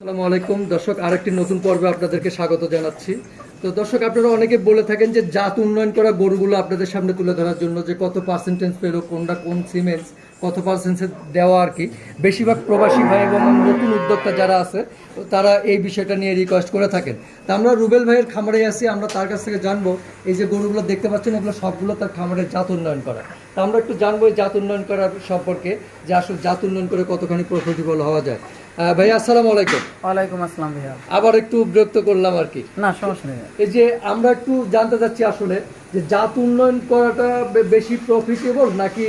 আসসালামু আলাইকুম দর্শক, আরেকটি নতুন পর্বে আপনাদেরকে স্বাগত জানাচ্ছি। তো দর্শক, আপনারা অনেকে বলে থাকেন যে জাত উন্নয়ন করা গরুগুলো আপনাদের সামনে তুলে ধরার জন্য যে কত পার্সেন্টেজ পেলো, কোনটা কোন সিমেন্টস, কত পার্সেন্টেজ দেওয়া আর কি। বেশিরভাগ প্রবাসী ভাই এবং নতুন উদ্যোক্তা যারা আছে তারা এই বিষয়টা নিয়ে রিকোয়েস্ট করে থাকেন। তা আমরা রুবেল ভাইয়ের খামারে আছি, আমরা তার কাছ থেকে জানবো এই যে গরুগুলো দেখতে পাচ্ছেন এগুলো সবগুলো তার খামারে জাত উন্নয়ন করা। তা আমরা একটু জানবো এই জাত উন্নয়ন করার সম্পর্কে, যে আসলে জাত উন্নয়ন করে কতখানি প্রফিটেবল হওয়া যায়। ভাইয়া আসসালামু আলাইকুম। ওয়ালাইকুম আসসালাম ভাইয়া। আবার একটু বিরক্ত করলাম আর কি। না, সমস্যা নেই। এই যে আমরা একটু জানতে চাচ্ছি আসলে যে জাত উন্নয়ন করাটা বেশি প্রফিটেবল নাকি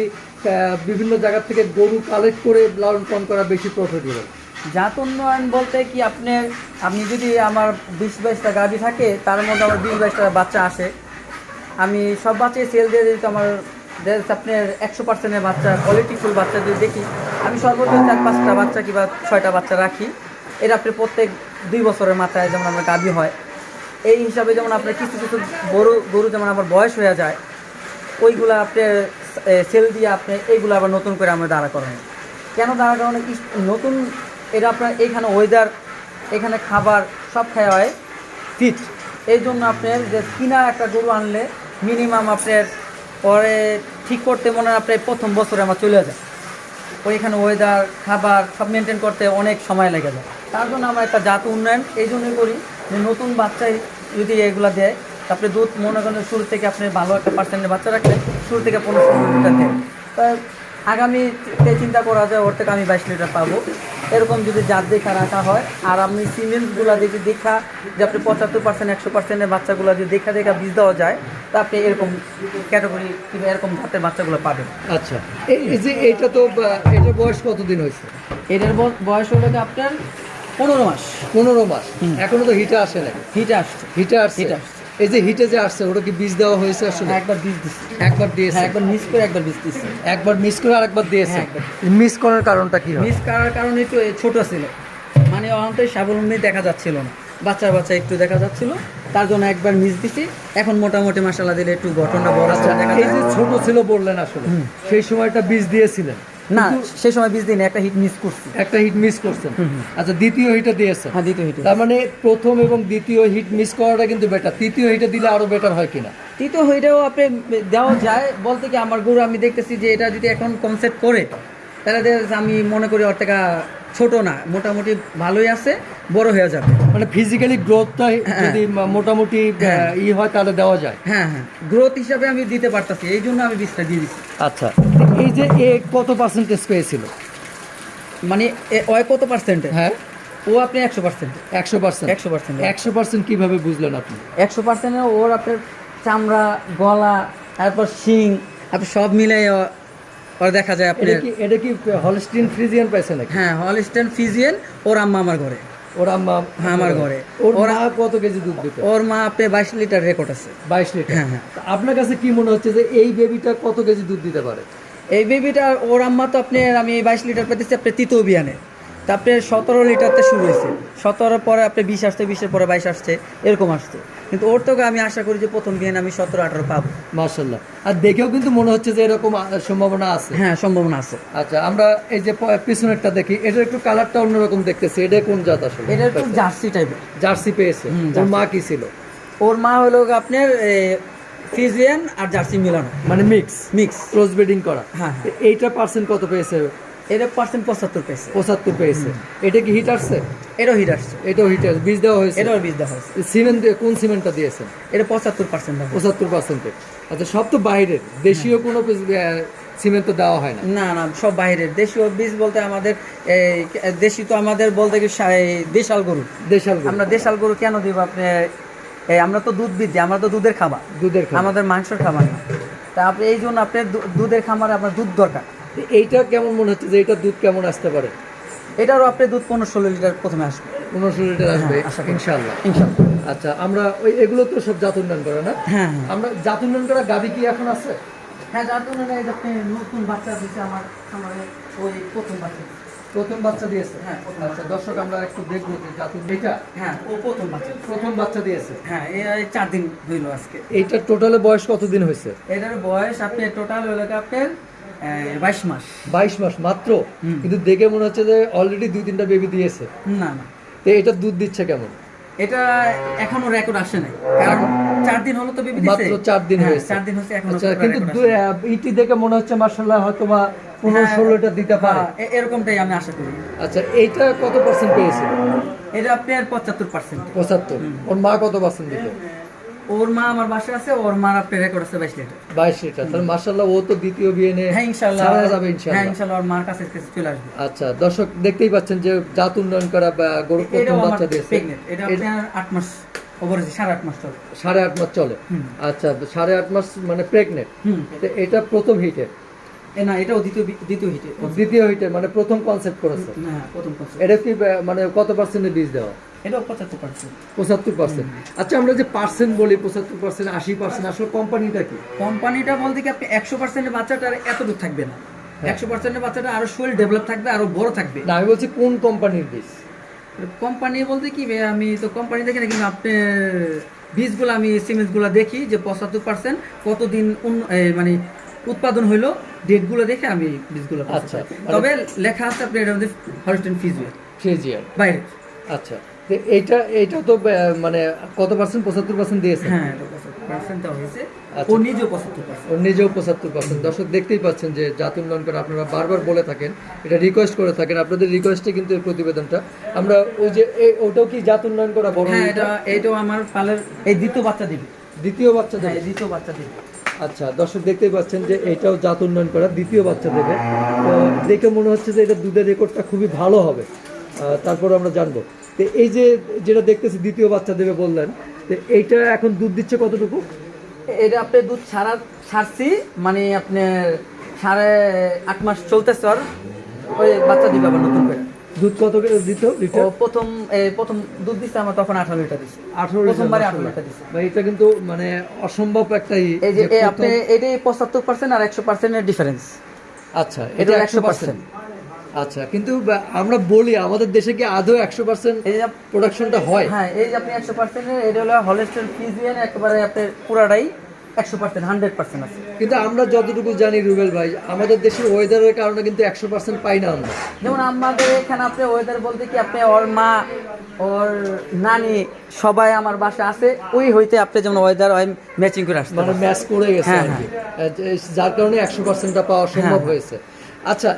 বিভিন্ন জায়গা থেকে গরু কালেক্ট করে লালন পালন করা বেশি প্রফিটেবল? জাত উন্নয়ন বলতে কি, আপনি যদি আমার 20-22টা গাভী থাকে, তার মধ্যে আমার 20-22টা বাচ্চা আসে, আমি সব বাচ্চাই সেল দিয়ে দিই। তো আমার আপনার 100%-এর বাচ্চা, কোয়ালিটিফুল বাচ্চা যদি দেখি, আমি সর্বোচ্চ 4-5টা বাচ্চা কিংবা 6টা বাচ্চা রাখি। এর আপনি প্রত্যেক 2 বছরের মাথায় যেমন আমার গাভী হয়, এই হিসাবে যেমন আপনার কিছু কিছু গরু যেমন আমার বয়স হয়ে যায়, ওইগুলো আপনি সেল দিয়ে আপনি এইগুলো আবার নতুন করে আমরা দাঁড়া করানো। কেন দাঁড়া করানো? নতুন এটা আপনার এইখানে ওয়েদার, এখানে খাবার সব খাওয়া হয় ফিট। এই জন্য আপনার যে কিনা একটা গরু আনলে মিনিমাম আপনার পরে ঠিক করতে মনে হয় আপনার প্রথম বছরে আমার চলে যায়। ওইখানে ওয়েদার, খাবার সব মেনটেন করতে অনেক সময় লেগে যায়। তার জন্য আমরা একটা জাত উন্নয়ন এই জন্যই করি যে নতুন বাচ্চাই যদি এগুলো দেয়, তারপরে দুধ মনে করেন শুরু থেকে আপনি ভালো একটা পার্সেন্টের বাচ্চা রাখলে শুরু থেকে 15-16 লিটার দেয়। তাই আগামীতে চিন্তা করা যায় ওর থেকে আমি 22 লিটার পাবো। এরকম যদি জাত দেখা রাখা হয়, আর আপনি সিমেন্টসগুলো যদি দেখা যে আপনি 75%, 100%-এর বাচ্চাগুলো যদি দেখা বীজ দেওয়া যায়, তা আপনি এরকম ক্যাটাগরি কিংবা এরকম জাতের বাচ্চাগুলো পাবেন। আচ্ছা, এই যে এটা তো এটার বয়স কতদিন হয়েছে? এটার বয়স হলো যে আপনার 15 মাস। 15 মাস। এখনো তো হিটে আসে না? হিটে আসছে। হিটে আসছে। এই যে হিটে যে আসছে, ওটা কি বীজ দেওয়া হয়েছে আসলে? একবার বীজ দিচ্ছি। একবার দিয়েছে? একবার মিস করে একবার বীজ দিচ্ছি। একবার মিস করে আরেকবার দিয়েছে? মিস করার কারণটা কি? মিস করার কারণ একটু ছোট ছিল, মানে অন্তত স্বাবলম্বী দেখা যাচ্ছিল না, বাচ্চা একটু দেখা যাচ্ছিল, তার জন্য একবার মিস দিছি। এখন মোটামুটি মাশাআল্লাহ দিলে একটু গঠনটা বড় আছে। এই যে ছোট ছিল বললেন, আসলে সেই সময়টা বীজ দিয়েছিলেন? না, সেই সময় বীজ দিন, একটা হিট মিস করছি। একটা হিট মিস করছেন। আচ্ছা, দ্বিতীয় হিটে দিয়েছে? হ্যাঁ, দ্বিতীয় হিটে। তার মানে প্রথম এবং দ্বিতীয় হিট মিস করাটা কিন্তু বেটার। তৃতীয় হিটে দিলে আরো বেটার হয় কিনা? তৃতীয় হিটেও আপনি দেওয়া যায় বলতে কি, আমার গরু আমি দেখতেছি যে এটা যদি এখন কনসেপ্ট করে, তাহলে আমি মনে করি ওর থেকে ছোট না, মোটামুটি ভালোই আছে, বড় হয়ে যাবে। মানে ফিজিক্যালি গ্রোথটা যদি মোটামুটি হয় তাহলে দেওয়া যায়। হ্যাঁ, গ্রোথ হিসাবে আমি দিতে পারতাছি, এই জন্য আমি বীজটা দিয়ে দিচ্ছি। আচ্ছা, এই যে কত পার্সেন্টেজ পেয়েছিল? মানে ওই কত পার্সেন্টে? হ্যাঁ, ও আপনি 100%। 100% কিভাবে বুঝলেন আপনি? 100% ওর আপনার চামড়া, গলা, তারপর শিং, আপনি সব মিলাই ওর দেখা যায়। আপনি এটা কি হলস্টিন ফ্রিজিয়ান পাইছে নাকি? হ্যাঁ, হলস্টিন ফ্রিজিয়ান। ওর আম্মা আমার ঘরে। ওর আম্মা? হ্যাঁ, আমার ঘরে। ওর মা কত কেজি দুধ দিত? ওর মা আপনি 22 লিটার রেকর্ড আছে। 22 লিটার? হ্যাঁ। আপনার কাছে কি মনে হচ্ছে যে এই বেবিটা কত কেজি দুধ দিতে পারে? এই বেবিটা ওর আম্মা তো আমি 22 লিটার পেতেছি আপনার তৃতীয় বিয়ানে। তা আপনার 17 লিটারতে শুরু হয়েছে, 17 পরে আপনার 20 আসছে, 20-এর পরে 22 আসছে, এরকম আসছে। কিন্তু ওর থেকে আমি আশা করি যে প্রথম বিয়ানে আমি 17-18 পাবো। মাশাআল্লাহ। আর দেখেও কিন্তু মনে হচ্ছে যে এরকম সম্ভাবনা আছে। হ্যাঁ, সম্ভাবনা আছে। আচ্ছা, আমরা এই যে পিছনেরটা দেখি, এটা একটু কালারটা অন্যরকম দেখতেছি। এটা কোন জাত আসলে? এটা একটু জার্সি টাইপের। জার্সি পেয়েছে? ওর মা কি ছিল? ওর মা হলো আপনার ফ্রিজিয়ান আর জার্সি মিলানো, মানে মিক্স ক্রস ব্রিডিং করা। হ্যাঁ। এইটা পার্সেন্ট কত পেয়েছে? এটা পার্সেন্ট 75 পেয়েছে। 75 পেয়েছে। এটা কি হিট আসছে? এটাও হিট আসছে। এটাও হিট আসছে। বীজ দেওয়া হয়েছে? এটাও বীজ দেওয়া হয়েছে। সিমেন্ট কোন সিমেন্টটা দিয়েছেন? এটা 75%। 75%। আচ্ছা, সব তো বাইরের, দেশীয় কোনো সিমেন্ট তো দেওয়া হয় না? না, সব বাইরের। দেশীয় বীজ বলতে আমাদের দেশি তো আমাদের বলতে কি দেশাল গরু। আমরা দেশাল গরু কেন দিব আপনি? আমরা তো দুধ বীজ দিই, আমরা তো দুধের খাবার, আমাদের মাংসের খাবার না। তা আপনি এই জন্য আপনার দুধের খামারে আপনার দুধ দরকার। এইটা কেমন মনে হচ্ছে যে এটা দুধ কেমন আসতে পারে? এটারও আপনার দুধ 15-16 লিটার প্রথমে আসবে। 15-16 লিটার আসবে ইনশাআল্লাহ। আচ্ছা, আমরা এগুলো তো সব জাত উন্নয়ন করা না? হ্যাঁ। আমরা জাত উন্নয়ন করা গাভী কি এখন আছে? হ্যাঁ, জাত উন্নয়ন আপনি নতুন বাচ্চা দিচ্ছে আমার খামারে, ওই প্রথম বাচ্চা দিয়েছে। হ্যাঁ। আচ্ছা দর্শক, আমরা একটু দেখবো যে জাত এটা। হ্যাঁ, ও প্রথম বাচ্চা দিয়েছে। হ্যাঁ, এই 4 দিন হইল আজকে। এইটার টোটালে বয়স কতদিন হয়েছে? এটার বয়স আপনি টোটাল হলো আপনার 22 মাস। 22 মাস মাত্র? কিন্তু দেখে মনে হচ্ছে যে অলরেডি 2-3টা বেবি দিয়েছে। না, তো এটা দুধ দিচ্ছে কেমন? এটা এখনো রেকর্ড আসে নাই, কারণ 4 দিন হলো তো বেবি দিছে, মাত্র 4 দিন হ্যাঁ, হয়েছে। 4 দিন হচ্ছে এখনো আচ্ছা, পুরো কিন্তু record আসে নাই। ইটি দেখে মনে হচ্ছে মাশাআল্লাহ হয়তো বা 15-16টা দিতে পারে। হ্যাঁ, এরকমটাই আমি আশা করি। আচ্ছা, এইটা কত পার্সেন্ট পেয়েছিল? এটা আপনার 75%। 75। ওর মা কত পার্সেন্ট দিত? ওর মা আমার বাসায় আছে, ওর মার আপনার রেকর্ড আছে 22 লিটার। 22 লিটার। তাহলে মাশাআল্লাহ ও তো দ্বিতীয় বিয়ে নিয়ে হ্যাঁ ইনশাআল্লাহ, ছাড়া যাবে হ্যাঁ ইনশাআল্লাহ। ইনশাআল্লাহ ওর মার কাছে চলে আসবে। আচ্ছা, দর্শক দেখতেই পাচ্ছেন যে জাত উন্নয়ন করা বা গরু প্রথম এটাও আমার বাচ্চা দিয়েছে। প্রেগনেন্ট, এটা আপনার 8 মাস ওভার 8.5 মাস চলে। 8.5 মাস চলে। আচ্ছা, 8.5 মাস মানে প্রেগনেন্ট। তো এটা প্রথম হিটে? না, এটাও দ্বিতীয় হিটে। দ্বিতীয় হিটে মানে প্রথম কনসেপ্ট করেছে। হ্যাঁ, প্রথম কনসেপ্ট। এটা কি মানে কত পার্সেন্টের বীজ দেওয়া? এটাও 75%। 75%। আচ্ছা, আমরা যে পার্সেন্ট বলি 75%, 80%, আসলে কোম্পানিটা কি? কোম্পানিটা বলতে কি আপনি 100% এর বাচ্চাটার এতটুকু থাকবে না, 100% এর বাচ্চাটা আরো শরীর ডেভেলপ থাকবে, আরো বড় থাকবে। না, আমি বলছি কোন কোম্পানির বীজ? কোম্পানি বলতে কি আমি তো কোম্পানি দেখি না, কিন্তু আপনার বীজগুলো আমি সিমেন্টগুলো দেখি যে 75% কতদিন মানে উৎপাদন হইলো, ডেটগুলো দেখে আমি বীজগুলো পাচ্ছি। আচ্ছা, তবে লেখা আছে আপনার এটা মধ্যে হলস্টেইন ফ্রিজিয়ান ফ্রিজিয়ান বাইরে। আচ্ছা, তো এইটা তো মানে কত পার্সেন্ট? 75% দিয়েছে। হ্যাঁ, এটা 75% দেওয়া হয়েছে। আচ্ছা। ও নিজেও 75%। ওর নিজেও 75%। দর্শক দেখতেই পাচ্ছেন যে জাত উন্নয়ন করে আপনারা বারবার বলে থাকেন, এটা রিকোয়েস্ট করে থাকেন, আপনাদের রিকোয়েস্টে কিন্তু এই প্রতিবেদনটা আমরা ওই যে ওটাও কি জাত উন্নয়ন করা বড়? হ্যাঁ, এটাও আমার পালের এই দ্বিতীয় বাচ্চা দিবে। দ্বিতীয় বাচ্চা হ্যাঁ, দেবে? দ্বিতীয় বাচ্চা দিবে। আচ্ছা, দর্শক দেখতেই পাচ্ছেন যে এটাও জাত উন্নয়ন করা দ্বিতীয় বাচ্চা দেবে। তো দেখে মনে হচ্ছে যে এটা দুধের রেকর্ডটা খুবই ভালো হবে। তারপর আমরা জানবো। তো এই যে যেটা দেখতেছি দ্বিতীয় বাচ্চা দেবে বললেন, তো এইটা এখন দুধ দিচ্ছে কতটুকু? এটা আপনি দুধ ছাড়ছি, মানে আপনার 8.5 মাস চলতেছে, আর ওই বাচ্চা দিবে আবার নতুন করে। দুধ কত করে দিত ও লিটার? প্রথম দুধ দিচ্ছে আমার তখন 18 লিটার দিচ্ছে। 18 প্রথমবারে লিটার। 18 লিটার দিচ্ছে। ভাই, এটা কিন্তু মানে অসম্ভব একটা এই যে আপনি এটাই 75% আর 100% এর ডিফারেন্স। আচ্ছা, এটা 100%। আচ্ছা, কিন্তু আমরা বলি আমাদের দেশে কি আদৌ 100% এই যে প্রোডাকশনটা হয়? হ্যাঁ, এই যে আপনি 100% এর, এটা হলো হলস্টেইন ফ্রিজিয়ান, একেবারে আপনার পুরাটাই 100% 100% আছে। কিন্তু আমরা যতটুকু জানি রুবেল ভাই, আমাদের দেশের ওয়েদারের কারণে কিন্তু 100% পাই না আমরা। যেমন আমাদের এখানে আপনি ওয়েদার বলতে কি আপনি ওর মা, ওর নানি সবাই আমার বাসা আছে, ওই হইতে আপনি যেমন ওয়েদার ম্যাচিং করে আসতে মানে ম্যাচ করে গেছে হ্যাঁ, আর কি। যার কারণে 100%টা পাওয়া সম্ভব হয়েছে। আচ্ছা,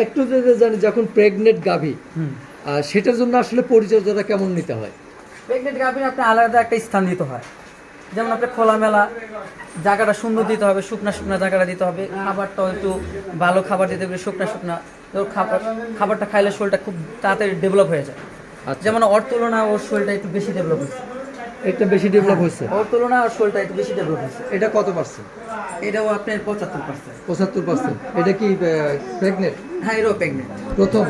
একটু যদি জানি যখন প্রেগনেন্ট গাভী, সেটার জন্য আসলে পরিচর্যাটা কেমন নিতে হয়? প্রেগনেন্ট গাভীর আপনি আলাদা একটা স্থান দিতে হয়, যেমন আপনি খোলামেলা জায়গাটা সুন্দর দিতে হবে, শুকনা জায়গাটা দিতে হবে, খাবারটাও একটু ভালো খাবার দিতে হবে, শুকনা খাবারটা খাইলে শরীরটা খুব তাড়াতাড়ি ডেভেলপ হয়ে যায়। আচ্ছা। যেমন ওর তুলনায় ওর শরীরটা একটু বেশি ডেভেলপ হয়েছে। এটা বেশি ডেভেলপ হয়েছে? ওর তুলনায় ওর শরীরটা একটু বেশি ডেভেলপ হয়েছে। এটা কত পার্সেন্ট? এটাও আপনার 75%। 75%। এটা কি প্রেগনেন্ট? হ্যাঁ, এটাও প্রেগনেন্ট। প্রথম?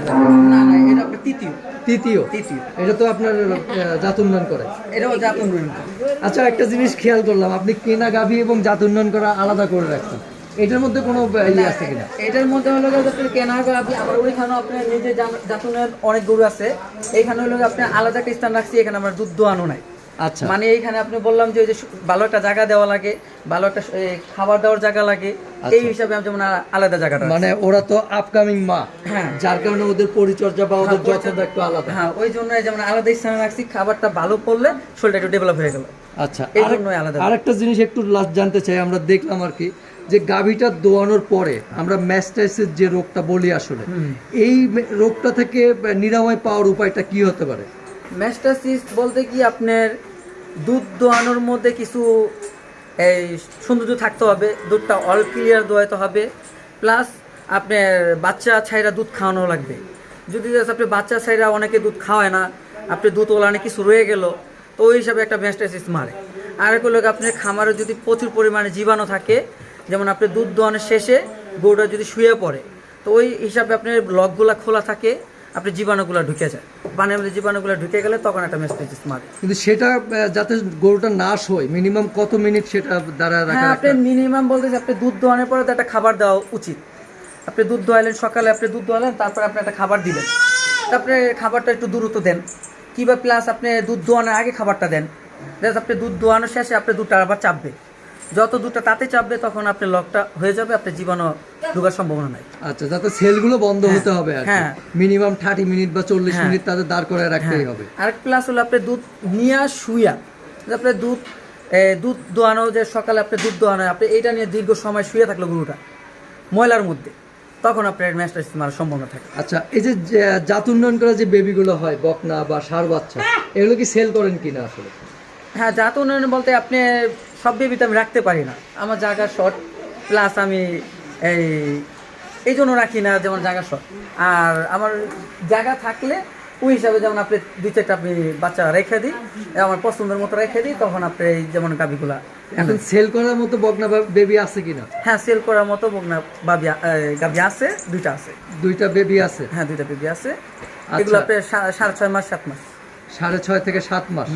না, এটা আপনার তৃতীয়। তৃতীয়। এটা তো আপনার জাত উন্নয়ন করে? এটাও জাত উন্নয়ন করে। আচ্ছা, একটা জিনিস খেয়াল করলাম, আপনি কেনা গাভী এবং জাত উন্নয়ন করা আলাদা করে রাখছেন, এটার মধ্যে কোনো ইয়ে আছে কিনা? এটার মধ্যে হলো আপনার কেনা গাভী, আবার ওইখানেও আপনার নিজে জাত উন্নয়ন অনেক গরু আছে। এইখানে হলো আপনি আলাদা একটা স্থান রাখছি, এখানে আমরা দুধ দোয়ানো নাই। আচ্ছা, মানে এইখানে আপনি বললাম যে ওই যে ভালো একটা জায়গা দেওয়া লাগে, ভালো একটা খাবার দেওয়ার জায়গা লাগে, এই হিসাবে আমি যেমন আলাদা জায়গাটা। মানে ওরা তো আপকামিং মা, হ্যাঁ, যার কারণে ওদের পরিচর্যা বা ওদের যত্নটা একটু আলাদা। হ্যাঁ, ওই জন্য যেমন আলাদা স্থানে রাখছি, খাবারটা ভালো পড়লে শরীরটা একটু ডেভেলপ হয়ে গেল। আচ্ছা, এই জন্যই আলাদা। আরেকটা জিনিস একটু লাস্ট জানতে চাই, আমরা দেখলাম আর কি যে গাভীটা দোয়ানোর পরে আমরা ম্যাস্টাইসিস যে রোগটা বলি, আসলে এই রোগটা থেকে নিরাময় পাওয়ার উপায়টা কি হতে পারে? ম্যাস্টাইসিস বলতে কি আপনার দুধ দোয়ানোর মধ্যে কিছু এই সৌন্দর্য থাকতে হবে, দুধটা অল ক্লিয়ার দোয়াতে হবে, প্লাস আপনার বাচ্চা ছাইরা দুধ খাওয়ানো লাগবে। যদি আপনি বাচ্চা ছাইরা অনেকে দুধ খাওয়ায় না, আপনি দুধ ওলানে কিছু রয়ে গেল, তো ওই হিসাবে একটা ম্যাস্টাইসিস মারে। আর এক হলো আপনার খামারে যদি প্রচুর পরিমাণে জীবাণু থাকে, যেমন আপনি দুধ দোয়ানোর শেষে গরুটা যদি শুয়ে পড়ে, তো ওই হিসাবে আপনার লকগুলা খোলা থাকে, আপনি জীবাণুগুলো ঢুকে যায়, পানির মধ্যে জীবাণুগুলো ঢুকে গেলে তখন একটা ম্যাস্টাইসিস মারে। কিন্তু সেটা যাতে গরুটা নাশ হয়, মিনিমাম কত মিনিট সেটা দ্বারা রাখা? হ্যাঁ, আপনি মিনিমাম বলতেছি আপনি দুধ দোয়ানোর পরে তো একটা খাবার দেওয়া উচিত। আপনি দুধ দোয়ালেন, সকালে আপনি দুধ দোয়ালেন, তারপরে আপনি একটা খাবার দিলেন, তারপরে খাবারটা একটু দ্রুত দেন, কিংবা প্লাস আপনি দুধ দোয়ানোর আগে খাবারটা দেন, আপনি দুধ দোয়ানোর শেষে আপনি দুধটা আবার চাপবে, যত দুধটা তাতে চাপবে তখন আপনার লকটা হয়ে যাবে, আপনার জীবাণু ঢোকার সম্ভাবনা নাই। আচ্ছা, যাতে সেলগুলো বন্ধ হতে হবে আর হ্যাঁ। মিনিমাম 30 মিনিট বা 40 হ্যাঁ। মিনিট তাদের দাঁড় করে রাখতেই হবে। আর প্লাস হলো আপনার দুধ নিয়ে শুয়া, যে আপনার দুধ দোয়ানো, যে সকালে আপনি দুধ দোয়ানো, আপনি এইটা নিয়ে দীর্ঘ সময় শুয়ে থাকলো গরুটা ময়লার মধ্যে, তখন আপনার ম্যাস্টাইসিস মারার সম্ভাবনা থাকে। আচ্ছা, এই যে জাত উন্নয়ন করা যে বেবিগুলো হয়, বকনা বা ষাঁড় বাচ্চা, এগুলো কি সেল করেন কিনা আসলে? হ্যাঁ, জাত উন্নয়ন বলতে আপনি সব বেবিতে আমি রাখতে পারি না, আমার জায়গা শর্ট, প্লাস আমি এই জন্য রাখি না, যেমন জায়গা শর্ট। আর আমার জায়গা থাকলে ওই হিসাবে যেমন আপনি 2-4টা আপনি বাচ্চা রেখে দিই, আমার পছন্দের মতো রেখে দিই, তখন আপনি এই যেমন গাভিগুলা। এখন সেল করার মতো বকনা বেবি আছে কিনা? হ্যাঁ, সেল করার মতো বকনা গাভি আছে, 2টা আছে। 2টা বেবি আছে? হ্যাঁ, 2টা বেবি আছে। আচ্ছা। এগুলো আপনি 6.5 মাস 7 মাস। 6.5 থেকে 7 মাস।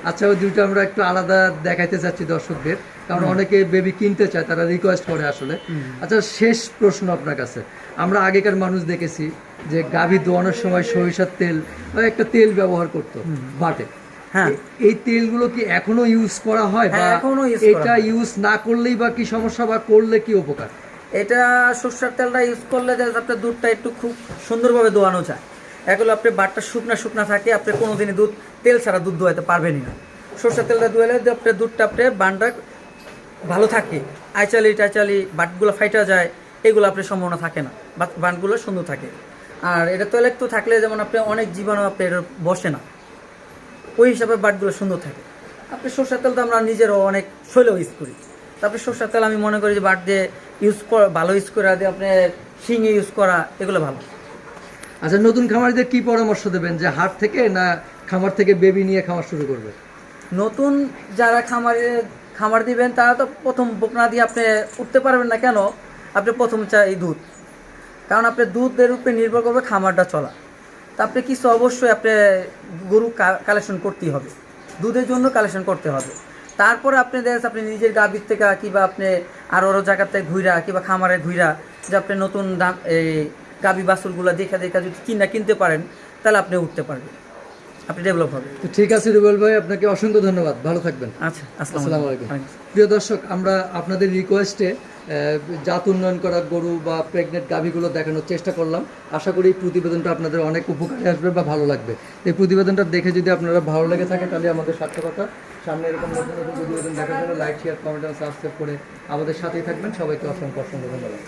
আচ্ছা, ওই 2টা আমরা একটু আলাদা দেখাইতে চাচ্ছি দর্শকদের, কারণ অনেকে বেবি কিনতে চায়, তারা রিকোয়েস্ট করে আসলে। আচ্ছা, শেষ প্রশ্ন আপনার কাছে। আমরা আগেকার মানুষ দেখেছি যে গাভী দোয়ানোর সময় সরিষার তেল বা একটা তেল ব্যবহার করতো বাটে। হ্যাঁ, এই তেলগুলো কি এখনো ইউজ করা হয়? বা হ্যাঁ, এখনো use করা এটা হয়। ইউজ না করলেই বা কি সমস্যা, বা করলে কি উপকার? এটা সরষের তেলটা ইউজ করলে যে আপনার দুধটা একটু খুব সুন্দরভাবে দোয়ানো যায়। এগুলো আপনি বাটটা শুকনা থাকে, আপনি কোনোদিনই তেল ছাড়া দুধ দোয়াতে পারবেনই না। সরষের তেলটা দোয়ালে আপনার দুধটা আপনার বানটা ভালো থাকে, টাইচালি বাটগুলো ফাইটা যায়, এগুলো আপনার সম্ভাবনা থাকে না, বানগুলো সুন্দর থাকে। আর এটা তেল একটু থাকলে যেমন আপনি অনেক জীবাণু আপনার বসে না, ওই হিসাবে বাটগুলো সুন্দর থাকে। আপনি সরষের তেল তো আমরা নিজেরও অনেক শৈলেও ইউজ করি, তারপরে সরষের তেল আমি মনে করি যে বাট দিয়ে ইউজ করা ভালো, ইউজ করা দিয়ে আপনি শিঙে ইউজ করা, এগুলো ভালো। আচ্ছা, নতুন খামারিদের কি পরামর্শ দেবেন, যে হাট থেকে না খামার থেকে বেবি নিয়ে খামার শুরু করবে? নতুন যারা খামার দিবেন, তারা তো প্রথম বকনা দিয়ে আপনি উঠতে পারবেন না। কেন? আপনি প্রথম চাই দুধ, কারণ আপনি দুধের উপরে নির্ভর করবে খামারটা চলা। তা আপনি কিছু অবশ্যই আপনি গরু কালেকশন করতেই হবে, দুধের জন্য কালেকশন করতে হবে। তারপরে আপনি দেখেন আপনি নিজের গাভীর থেকে কিংবা আপনি আরও জায়গার থেকে ঘুরা কিংবা খামারে ঘুরা, যে আপনি নতুন দাম এই গাভী বাছুরগুলো দেখা যদি কিনতে পারেন, তাহলে আপনি উঠতে পারবেন, আপনি ডেভেলপ হবে। তো ঠিক আছে রুবেল ভাই, আপনাকে অসংখ্য ধন্যবাদ, ভালো থাকবেন। আচ্ছা, আসসালামু আলাইকুম। প্রিয় দর্শক, আমরা আপনাদের রিকোয়েস্টে জাত উন্নয়ন করা গরু বা প্রেগনেন্ট গাভীগুলো দেখানোর চেষ্টা করলাম। আশা করি এই প্রতিবেদনটা আপনাদের অনেক উপকারে আসবে বা ভালো লাগবে। এই প্রতিবেদনটা দেখে যদি আপনারা ভালো লেগে থাকে, তাহলে আমাদের সার্থকতা। সামনে এরকম নতুন নতুন প্রতিবেদন দেখার জন্য লাইক, শেয়ার, কমেন্ট এবং সাবস্ক্রাইব করে আমাদের সাথেই থাকবেন। সবাইকে অসংখ্য ধন্যবাদ।